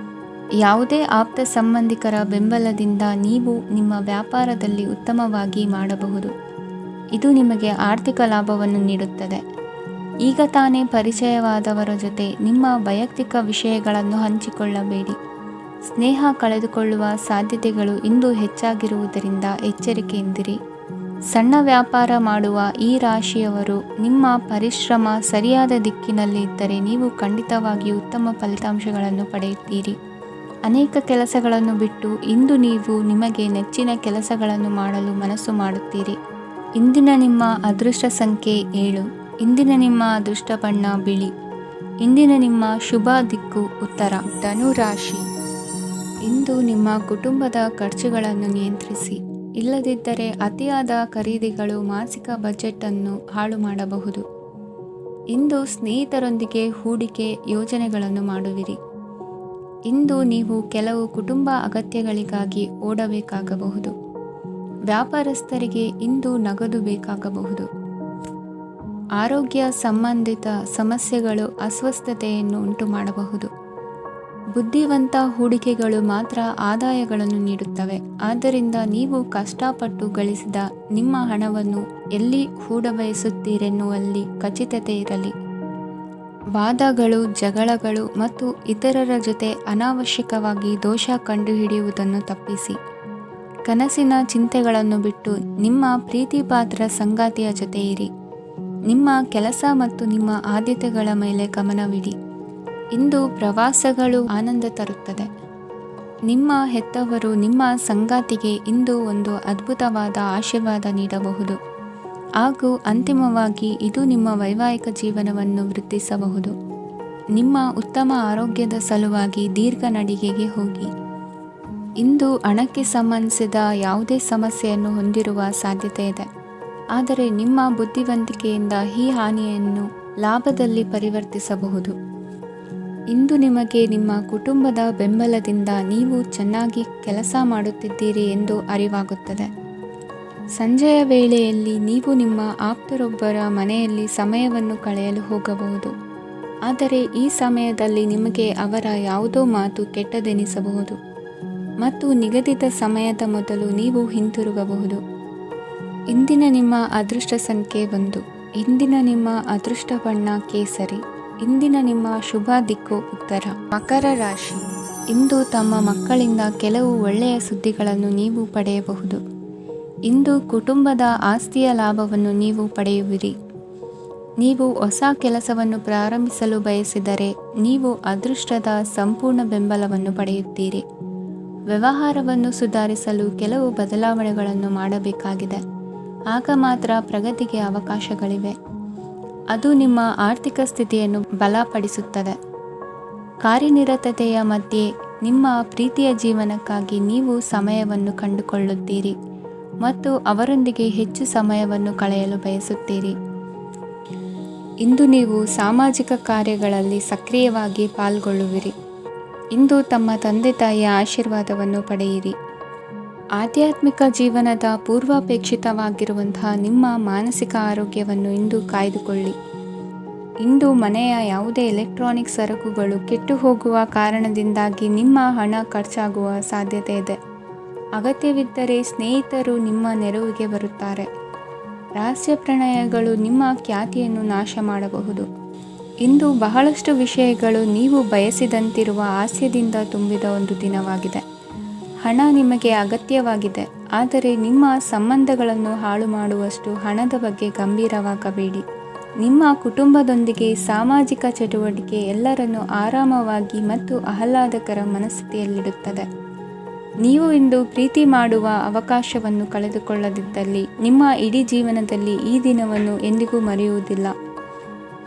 ಯಾವುದೇ ಆಪ್ತ ಸಂಬಂಧಿಕರ ಬೆಂಬಲದಿಂದ ನೀವು ನಿಮ್ಮ ವ್ಯಾಪಾರದಲ್ಲಿ ಉತ್ತಮವಾಗಿ ಮಾಡಬಹುದು. ಇದು ನಿಮಗೆ ಆರ್ಥಿಕ ಲಾಭವನ್ನು ನೀಡುತ್ತದೆ. ಈಗ ತಾನೇ ಪರಿಚಯವಾದವರ ಜೊತೆ ನಿಮ್ಮ ವೈಯಕ್ತಿಕ ವಿಷಯಗಳನ್ನು ಹಂಚಿಕೊಳ್ಳಬೇಡಿ. ಸ್ನೇಹ ಕಳೆದುಕೊಳ್ಳುವ ಸಾಧ್ಯತೆಗಳು ಇಂದು ಹೆಚ್ಚಾಗಿರುವುದರಿಂದ ಎಚ್ಚರಿಕೆಯಿಂದಿರಿ. ಸಣ್ಣ ವ್ಯಾಪಾರ ಮಾಡುವ ಈ ರಾಶಿಯವರು ನಿಮ್ಮ ಪರಿಶ್ರಮ ಸರಿಯಾದ ದಿಕ್ಕಿನಲ್ಲಿ ಇದ್ದರೆ ನೀವು ಖಂಡಿತವಾಗಿಯೂ ಉತ್ತಮ ಫಲಿತಾಂಶಗಳನ್ನು ಪಡೆಯುತ್ತೀರಿ. ಅನೇಕ ಕೆಲಸಗಳನ್ನು ಬಿಟ್ಟು ಇಂದು ನೀವು ನಿಮಗೆ ನೆಚ್ಚಿನ ಕೆಲಸಗಳನ್ನು ಮಾಡಲು ಮನಸ್ಸು ಮಾಡುತ್ತೀರಿ. ಇಂದಿನ ನಿಮ್ಮ ಅದೃಷ್ಟ ಸಂಖ್ಯೆ 7. ಇಂದಿನ ನಿಮ್ಮ ಅದೃಷ್ಟ ಬಣ್ಣ ಬಿಳಿ. ಇಂದಿನ ನಿಮ್ಮ ಶುಭ ದಿಕ್ಕು ಉತ್ತರ. ಧನು ರಾಶಿ. ಇಂದು ನಿಮ್ಮ ಕುಟುಂಬದ ಖರ್ಚುಗಳನ್ನು ನಿಯಂತ್ರಿಸಿ. ಇಲ್ಲದಿದ್ದರೆ ಅತಿಯಾದ ಖರೀದಿಗಳು ಮಾಸಿಕ ಬಜೆಟನ್ನು ಹಾಳು ಮಾಡಬಹುದು. ಇಂದು ಸ್ನೇಹಿತರೊಂದಿಗೆ ಹೂಡಿಕೆ ಯೋಜನೆಗಳನ್ನು ಮಾಡುವಿರಿ. ಇಂದು ನೀವು ಕೆಲವು ಕುಟುಂಬ ಅಗತ್ಯಗಳಿಗಾಗಿ ಓಡಬೇಕಾಗಬಹುದು. ವ್ಯಾಪಾರಸ್ಥರಿಗೆ ಇಂದು ನಗದು ಬೇಕಾಗಬಹುದು. ಆರೋಗ್ಯ ಸಂಬಂಧಿತ ಸಮಸ್ಯೆಗಳು ಅಸ್ವಸ್ಥತೆಯನ್ನು ಉಂಟುಮಾಡಬಹುದು. ಬುದ್ಧಿವಂತ ಹೂಡಿಕೆಗಳು ಮಾತ್ರ ಆದಾಯಗಳನ್ನು ನೀಡುತ್ತವೆ. ಆದ್ದರಿಂದ ನೀವು ಕಷ್ಟಪಟ್ಟು ಗಳಿಸಿದ ನಿಮ್ಮ ಹಣವನ್ನು ಎಲ್ಲಿ ಹೂಡಬಯಸುತ್ತೀರೆನ್ನುವಲ್ಲಿ ಖಚಿತತೆ ಇರಲಿ. ವಾದಗಳು, ಜಗಳಗಳು ಮತ್ತು ಇತರರ ಜೊತೆ ಅನಾವಶ್ಯಕವಾಗಿ ದೋಷ ಕಂಡುಹಿಡಿಯುವುದನ್ನು ತಪ್ಪಿಸಿ. ಕನಸಿನ ಚಿಂತೆಗಳನ್ನು ಬಿಟ್ಟು ನಿಮ್ಮ ಪ್ರೀತಿಪಾತ್ರ ಸಂಗಾತಿಯ ಜೊತೆ ಇರಿ. ನಿಮ್ಮ ಕೆಲಸ ಮತ್ತು ನಿಮ್ಮ ಆದ್ಯತೆಗಳ ಮೇಲೆ ಗಮನವಿಡಿ. ಇಂದು ಪ್ರವಾಸಗಳು ಆನಂದ ತರುತ್ತದೆ. ನಿಮ್ಮ ಹೆತ್ತವರು ನಿಮ್ಮ ಸಂಗಾತಿಗೆ ಇಂದು ಒಂದು ಅದ್ಭುತವಾದ ಆಶೀರ್ವಾದ ನೀಡಬಹುದು ಹಾಗೂ ಅಂತಿಮವಾಗಿ ಇದು ನಿಮ್ಮ ವೈವಾಹಿಕ ಜೀವನವನ್ನು ವೃದ್ಧಿಸಬಹುದು. ನಿಮ್ಮ ಉತ್ತಮ ಆರೋಗ್ಯದ ಸಲುವಾಗಿ ದೀರ್ಘ ನಡಿಗೆಗೆ ಹೋಗಿ. ಇಂದು ಹಣಕ್ಕೆ ಸಂಬಂಧಿಸಿದ ಯಾವುದೇ ಸಮಸ್ಯೆಯನ್ನು ಹೊಂದಿರುವ ಸಾಧ್ಯತೆ ಇದೆ. ಆದರೆ ನಿಮ್ಮ ಬುದ್ಧಿವಂತಿಕೆಯಿಂದ ಈ ಹಾನಿಯನ್ನು ಲಾಭದಲ್ಲಿ ಪರಿವರ್ತಿಸಬಹುದು. ಇಂದು ನಿಮಗೆ ನಿಮ್ಮ ಕುಟುಂಬದ ಬೆಂಬಲದಿಂದ ನೀವು ಚೆನ್ನಾಗಿ ಕೆಲಸ ಮಾಡುತ್ತಿದ್ದೀರಿ ಎಂದು ಅರಿವಾಗುತ್ತದೆ. ಸಂಜೆಯ ವೇಳೆಯಲ್ಲಿ ನೀವು ನಿಮ್ಮ ಆಪ್ತರೊಬ್ಬರ ಮನೆಯಲ್ಲಿ ಸಮಯವನ್ನು ಕಳೆಯಲು ಹೋಗಬಹುದು. ಆದರೆ ಈ ಸಮಯದಲ್ಲಿ ನಿಮಗೆ ಅವರ ಯಾವುದೋ ಮಾತು ಕೆಟ್ಟದೆನಿಸಬಹುದು ಮತ್ತು ನಿಗದಿತ ಸಮಯದ ಮೊದಲು ನೀವು ಹಿಂತಿರುಗಬಹುದು. ಇಂದಿನ ನಿಮ್ಮ ಅದೃಷ್ಟ ಸಂಖ್ಯೆ 1. ಇಂದಿನ ನಿಮ್ಮ ಅದೃಷ್ಟ ಬಣ್ಣ ಕೇಸರಿ. ಇಂದಿನ ನಿಮ್ಮ ಶುಭ ದಿಕ್ಕು ಉತ್ತರ. ಮಕರ ರಾಶಿ. ಇಂದು ತಮ್ಮ ಮಕ್ಕಳಿಂದ ಕೆಲವು ಒಳ್ಳೆಯ ಸುದ್ದಿಗಳನ್ನು ನೀವು ಪಡೆಯಬಹುದು. ಇಂದು ಕುಟುಂಬದ ಆಸ್ತಿಯ ಲಾಭವನ್ನು ನೀವು ಪಡೆಯುವಿರಿ. ನೀವು ಹೊಸ ಕೆಲಸವನ್ನು ಪ್ರಾರಂಭಿಸಲು ಬಯಸಿದರೆ ನೀವು ಅದೃಷ್ಟದ ಸಂಪೂರ್ಣ ಬೆಂಬಲವನ್ನು ಪಡೆಯುತ್ತೀರಿ. ವ್ಯವಹಾರವನ್ನು ಸುಧಾರಿಸಲು ಕೆಲವು ಬದಲಾವಣೆಗಳನ್ನು ಮಾಡಬೇಕಾಗಿದೆ. ಆಗ ಮಾತ್ರ ಪ್ರಗತಿಗೆ ಅವಕಾಶಗಳಿವೆ. ಅದು ನಿಮ್ಮ ಆರ್ಥಿಕ ಸ್ಥಿತಿಯನ್ನು ಬಲಪಡಿಸುತ್ತದೆ. ಕಾರ್ಯನಿರತತೆಯ ಮಧ್ಯೆ ನಿಮ್ಮ ಪ್ರೀತಿಯ ಜೀವನಕ್ಕಾಗಿ ನೀವು ಸಮಯವನ್ನು ಕಂಡುಕೊಳ್ಳುತ್ತೀರಿ ಮತ್ತು ಅವರೊಂದಿಗೆ ಹೆಚ್ಚು ಸಮಯವನ್ನು ಕಳೆಯಲು ಬಯಸುತ್ತೀರಿ. ಇಂದು ನೀವು ಸಾಮಾಜಿಕ ಕಾರ್ಯಗಳಲ್ಲಿ ಸಕ್ರಿಯವಾಗಿ ಪಾಲ್ಗೊಳ್ಳುವಿರಿ. ಇಂದು ತಮ್ಮ ತಂದೆ ತಾಯಿಯ ಆಶೀರ್ವಾದವನ್ನು ಪಡೆಯಿರಿ. ಆಧ್ಯಾತ್ಮಿಕ ಜೀವನದ ಪೂರ್ವಾಪೇಕ್ಷಿತವಾಗಿರುವಂತಹ ನಿಮ್ಮ ಮಾನಸಿಕ ಆರೋಗ್ಯವನ್ನು ಇಂದು ಕಾಯ್ದುಕೊಳ್ಳಿ. ಇಂದು ಮನೆಯ ಯಾವುದೇ ಎಲೆಕ್ಟ್ರಾನಿಕ್ ಸರಕುಗಳು ಕೆಟ್ಟು ಹೋಗುವ ಕಾರಣದಿಂದಾಗಿ ನಿಮ್ಮ ಹಣ ಖರ್ಚಾಗುವ ಸಾಧ್ಯತೆ ಇದೆ. ಅಗತ್ಯವಿದ್ದರೆ ಸ್ನೇಹಿತರು ನಿಮ್ಮ ನೆರವಿಗೆ ಬರುತ್ತಾರೆ. ರಹಸ್ಯ ಪ್ರಣಯಗಳು ನಿಮ್ಮ ಖ್ಯಾತಿಯನ್ನು ನಾಶ ಮಾಡಬಹುದು. ಇಂದು ಬಹಳಷ್ಟು ವಿಷಯಗಳು ನೀವು ಬಯಸಿದಂತಿರುವ ಹಾಸ್ಯದಿಂದ ತುಂಬಿದ ಒಂದು ದಿನವಾಗಿದೆ. ಹಣ ನಿಮಗೆ ಅಗತ್ಯವಾಗಿದೆ, ಆದರೆ ನಿಮ್ಮ ಸಂಬಂಧಗಳನ್ನು ಹಾಳು ಮಾಡುವಷ್ಟು ಹಣದ ಬಗ್ಗೆ ಗಂಭೀರವಾಗಬೇಡಿ. ನಿಮ್ಮ ಕುಟುಂಬದೊಂದಿಗೆ ಸಾಮಾಜಿಕ ಚಟುವಟಿಕೆ ಎಲ್ಲರನ್ನೂ ಆರಾಮವಾಗಿ ಮತ್ತು ಆಹ್ಲಾದಕರ ಮನಸ್ಥಿತಿಯಲ್ಲಿಡುತ್ತದೆ. ನೀವು ಇಂದು ಪ್ರೀತಿ ಮಾಡುವ ಅವಕಾಶವನ್ನು ಕಳೆದುಕೊಳ್ಳದಿದ್ದಲ್ಲಿ ನಿಮ್ಮ ಇಡೀ ಜೀವನದಲ್ಲಿ ಈ ದಿನವನ್ನು ಎಂದಿಗೂ ಮರೆಯುವುದಿಲ್ಲ.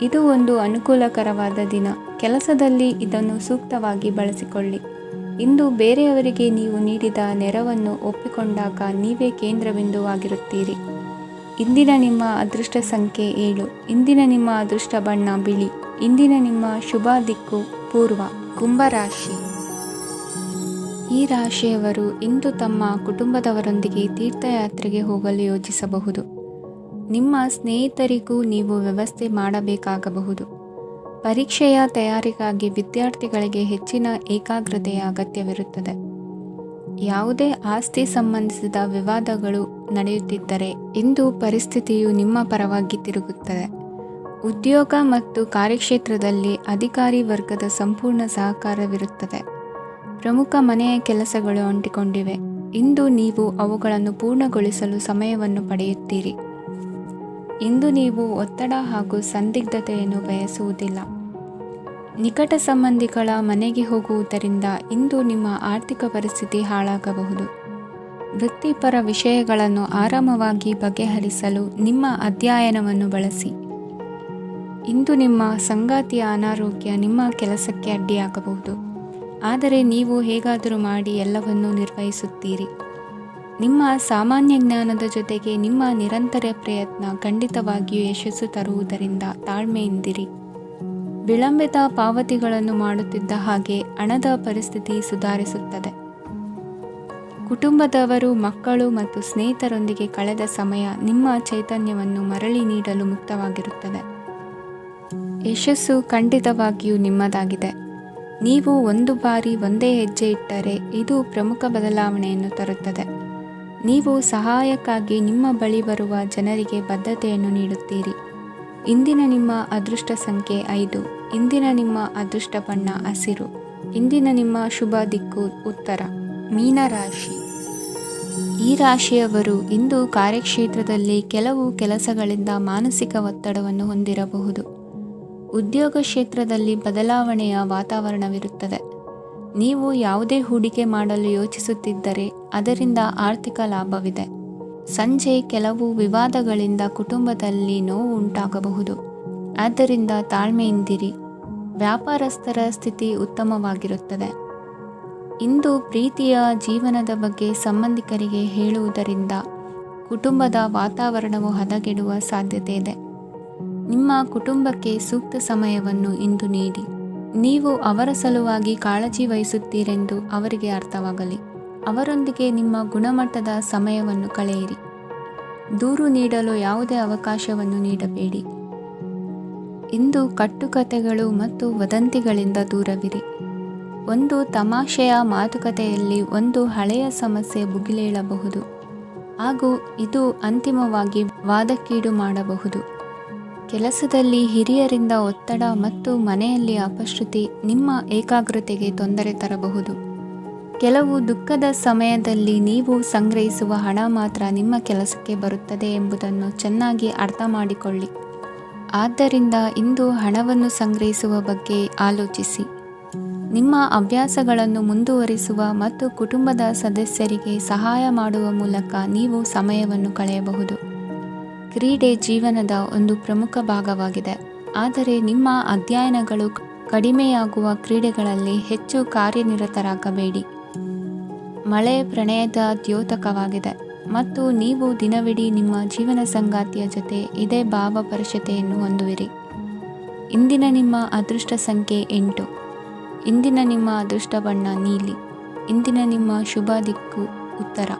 ಇದು ಒಂದು ಅನುಕೂಲಕರವಾದ ದಿನ. ಕೆಲಸದಲ್ಲಿ ಇದನ್ನು ಸೂಕ್ತವಾಗಿ ಬಳಸಿಕೊಳ್ಳಿ. ಇಂದು ಬೇರೆಯವರಿಗೆ ನೀವು ನೀಡಿದ ನೆರವನ್ನು ಒಪ್ಪಿಕೊಂಡಾಗ ನೀವೇ ಕೇಂದ್ರಬಿಂದುವಾಗಿರುತ್ತೀರಿ. ಇಂದಿನ ನಿಮ್ಮ ಅದೃಷ್ಟ ಸಂಖ್ಯೆ 7. ಇಂದಿನ ನಿಮ್ಮ ಅದೃಷ್ಟ ಬಣ್ಣ ಬಿಳಿ. ಇಂದಿನ ನಿಮ್ಮ ಶುಭ ದಿಕ್ಕು ಪೂರ್ವ. ಕುಂಭರಾಶಿ. ಈ ರಾಶಿಯವರು ಇಂದು ತಮ್ಮ ಕುಟುಂಬದವರೊಂದಿಗೆ ತೀರ್ಥಯಾತ್ರೆಗೆ ಹೋಗಲು ಯೋಜಿಸಬಹುದು. ನಿಮ್ಮ ಸ್ನೇಹಿತರಿಗೂ ನೀವು ವ್ಯವಸ್ಥೆ ಮಾಡಬೇಕಾಗಬಹುದು. ಪರೀಕ್ಷೆಯ ತಯಾರಿಗಾಗಿ ವಿದ್ಯಾರ್ಥಿಗಳಿಗೆ ಹೆಚ್ಚಿನ ಏಕಾಗ್ರತೆಯ ಅಗತ್ಯವಿರುತ್ತದೆ. ಯಾವುದೇ ಆಸ್ತಿ ಸಂಬಂಧಿಸಿದ ವಿವಾದಗಳು ನಡೆಯುತ್ತಿದ್ದರೆ ಇಂದು ಪರಿಸ್ಥಿತಿಯು ನಿಮ್ಮ ಪರವಾಗಿ ತಿರುಗುತ್ತದೆ. ಉದ್ಯೋಗ ಮತ್ತು ಕಾರ್ಯಕ್ಷೇತ್ರದಲ್ಲಿ ಅಧಿಕಾರಿ ವರ್ಗದ ಸಂಪೂರ್ಣ ಸಹಕಾರವಿರುತ್ತದೆ. ಪ್ರಮುಖ ಮನೆಯ ಕೆಲಸಗಳು ಅಂಟಿಕೊಂಡಿವೆ. ಇಂದು ನೀವು ಅವುಗಳನ್ನು ಪೂರ್ಣಗೊಳಿಸಲು ಸಮಯವನ್ನು ಪಡೆಯುತ್ತೀರಿ. ಇಂದು ನೀವು ಒತ್ತಡ ಹಾಗೂ ಸಂದಿಗ್ಧತೆಯನ್ನು ಬಯಸುವುದಿಲ್ಲ. ನಿಕಟ ಸಂಬಂಧಿಗಳ ಮನೆಗೆ ಹೋಗುವುದರಿಂದ ಇಂದು ನಿಮ್ಮ ಆರ್ಥಿಕ ಪರಿಸ್ಥಿತಿ ಹಾಳಾಗಬಹುದು. ವೃತ್ತಿಪರ ವಿಷಯಗಳನ್ನು ಆರಾಮವಾಗಿ ಬಗೆಹರಿಸಲು ನಿಮ್ಮ ಅಧ್ಯಯನವನ್ನು ಬಳಸಿ. ಇಂದು ನಿಮ್ಮ ಸಂಗಾತಿಯ ಅನಾರೋಗ್ಯ ನಿಮ್ಮ ಕೆಲಸಕ್ಕೆ ಅಡ್ಡಿಯಾಗಬಹುದು, ಆದರೆ ನೀವು ಹೇಗಾದರೂ ಮಾಡಿ ಎಲ್ಲವನ್ನೂ ನಿರ್ವಹಿಸುತ್ತೀರಿ. ನಿಮ್ಮ ಸಾಮಾನ್ಯ ಜ್ಞಾನದ ಜೊತೆಗೆ ನಿಮ್ಮ ನಿರಂತರ ಪ್ರಯತ್ನ ಖಂಡಿತವಾಗಿಯೂ ಯಶಸ್ಸು ತರುವುದರಿಂದ ತಾಳ್ಮೆಯಿಂದಿರಿ. ವಿಳಂಬಿತ ಪಾವತಿಗಳನ್ನು ಮಾಡುತ್ತಿದ್ದ ಹಾಗೆ ಹಣದ ಪರಿಸ್ಥಿತಿ ಸುಧಾರಿಸುತ್ತದೆ. ಕುಟುಂಬದವರು, ಮಕ್ಕಳು ಮತ್ತು ಸ್ನೇಹಿತರೊಂದಿಗೆ ಕಳೆದ ಸಮಯ ನಿಮ್ಮ ಚೈತನ್ಯವನ್ನು ಮರಳಿ ನೀಡಲು ಮುಕ್ತವಾಗಿರುತ್ತದೆ. ಯಶಸ್ಸು ಖಂಡಿತವಾಗಿಯೂ ನಿಮ್ಮದಾಗಿದೆ. ನೀವು ಒಂದು ಬಾರಿ ಒಂದೇ ಹೆಜ್ಜೆ ಇಟ್ಟರೆ ಇದು ಪ್ರಮುಖ ಬದಲಾವಣೆಯನ್ನು ತರುತ್ತದೆ. ನೀವು ಸಹಾಯಕ್ಕಾಗಿ ನಿಮ್ಮ ಬಳಿ ಬರುವ ಜನರಿಗೆ ಬದ್ಧತೆಯನ್ನು ನೀಡುತ್ತೀರಿ. ಇಂದಿನ ನಿಮ್ಮ ಅದೃಷ್ಟ ಸಂಖ್ಯೆ 5. ಇಂದಿನ ನಿಮ್ಮ ಅದೃಷ್ಟ ಬಣ್ಣ ಹಸಿರು. ಇಂದಿನ ನಿಮ್ಮ ಶುಭ ದಿಕ್ಕು ಉತ್ತರ. ಮೀನರಾಶಿ. ಈ ರಾಶಿಯವರು ಇಂದು ಕಾರ್ಯಕ್ಷೇತ್ರದಲ್ಲಿ ಕೆಲವು ಕೆಲಸಗಳಿಂದ ಮಾನಸಿಕ ಒತ್ತಡವನ್ನು ಹೊಂದಿರಬಹುದು. ಉದ್ಯೋಗ ಕ್ಷೇತ್ರದಲ್ಲಿ ಬದಲಾವಣೆಯ ವಾತಾವರಣವಿರುತ್ತದೆ. ನೀವು ಯಾವುದೇ ಹೂಡಿಕೆ ಮಾಡಲು ಯೋಚಿಸುತ್ತಿದ್ದರೆ ಅದರಿಂದ ಆರ್ಥಿಕ ಲಾಭವಿದೆ. ಸಂಜೆ ಕೆಲವು ವಿವಾದಗಳಿಂದ ಕುಟುಂಬದಲ್ಲಿ ನೋವು ಉಂಟಾಗಬಹುದು, ಆದ್ದರಿಂದ ತಾಳ್ಮೆಯಿಂದಿರಿ. ವ್ಯಾಪಾರಸ್ಥರ ಸ್ಥಿತಿ ಉತ್ತಮವಾಗಿರುತ್ತದೆ. ಇಂದು ಪ್ರೀತಿಯ ಜೀವನದ ಬಗ್ಗೆ ಸಂಬಂಧಿಕರಿಗೆ ಹೇಳುವುದರಿಂದ ಕುಟುಂಬದ ವಾತಾವರಣವು ಹದಗೆಡುವ ಸಾಧ್ಯತೆ ಇದೆ. ನಿಮ್ಮ ಕುಟುಂಬಕ್ಕೆ ಸೂಕ್ತ ಸಮಯವನ್ನು ಇಂದು ನೀಡಿ. ನೀವು ಅವರ ಸಲುವಾಗಿ ಕಾಳಜಿ ವಹಿಸುತ್ತೀರೆಂದು ಅವರಿಗೆ ಅರ್ಥವಾಗಲಿ. ಅವರೊಂದಿಗೆ ನಿಮ್ಮ ಗುಣಮಟ್ಟದ ಸಮಯವನ್ನು ಕಳೆಯಿರಿ. ದೂರು ನೀಡಲು ಯಾವುದೇ ಅವಕಾಶವನ್ನು ನೀಡಬೇಡಿ. ಇಂದು ಕಟ್ಟುಕತೆಗಳು ಮತ್ತು ವದಂತಿಗಳಿಂದ ದೂರವಿರಿ. ಒಂದು ತಮಾಷೆಯ ಮಾತುಕತೆಯಲ್ಲಿ ಒಂದು ಹಳೆಯ ಸಮಸ್ಯೆ ಭುಗಿಲೇಳಬಹುದು ಹಾಗೂ ಇದು ಅಂತಿಮವಾಗಿ ವಾದಕ್ಕೀಡು ಮಾಡಬಹುದು. ಕೆಲಸದಲ್ಲಿ ಹಿರಿಯರಿಂದ ಒತ್ತಡ ಮತ್ತು ಮನೆಯಲ್ಲಿ ಅಪಶ್ರುತಿ ನಿಮ್ಮ ಏಕಾಗ್ರತೆಗೆ ತೊಂದರೆ ತರಬಹುದು. ಕೆಲವು ದುಃಖದ ಸಮಯದಲ್ಲಿ ನೀವು ಸಂಗ್ರಹಿಸುವ ಹಣ ಮಾತ್ರ ನಿಮ್ಮ ಕೆಲಸಕ್ಕೆ ಬರುತ್ತದೆ ಎಂಬುದನ್ನು ಚೆನ್ನಾಗಿ ಅರ್ಥ ಮಾಡಿಕೊಳ್ಳಿ. ಆದ್ದರಿಂದ ಇಂದು ಹಣವನ್ನು ಸಂಗ್ರಹಿಸುವ ಬಗ್ಗೆ ಆಲೋಚಿಸಿ. ನಿಮ್ಮ ಅಭ್ಯಾಸಗಳನ್ನು ಮುಂದುವರಿಸುವ ಮತ್ತು ಕುಟುಂಬದ ಸದಸ್ಯರಿಗೆ ಸಹಾಯ ಮಾಡುವ ಮೂಲಕ ನೀವು ಸಮಯವನ್ನು ಕಳೆಯಬಹುದು. ಕ್ರೀಡೆ ಜೀವನದ ಒಂದು ಪ್ರಮುಖ ಭಾಗವಾಗಿದೆ, ಆದರೆ ನಿಮ್ಮ ಅಧ್ಯಯನಗಳು ಕಡಿಮೆಯಾಗುವ ಕ್ರೀಡೆಗಳಲ್ಲಿ ಹೆಚ್ಚು ಕಾರ್ಯನಿರತರಾಗಬೇಡಿ. ಮಳೆ ಪ್ರಣಯದ ದ್ಯೋತಕವಾಗಿದೆ ಮತ್ತು ನೀವು ದಿನವಿಡೀ ನಿಮ್ಮ ಜೀವನ ಸಂಗಾತಿಯ ಜೊತೆ ಇದೇ ಭಾವಪರಶತೆಯನ್ನು ಹೊಂದುವಿರಿ. ಇಂದಿನ ನಿಮ್ಮ ಅದೃಷ್ಟ ಸಂಖ್ಯೆ 8. ಇಂದಿನ ನಿಮ್ಮ ಅದೃಷ್ಟ ಬಣ್ಣ ನೀಲಿ. ಇಂದಿನ ನಿಮ್ಮ ಶುಭ ದಿಕ್ಕು ಉತ್ತರ.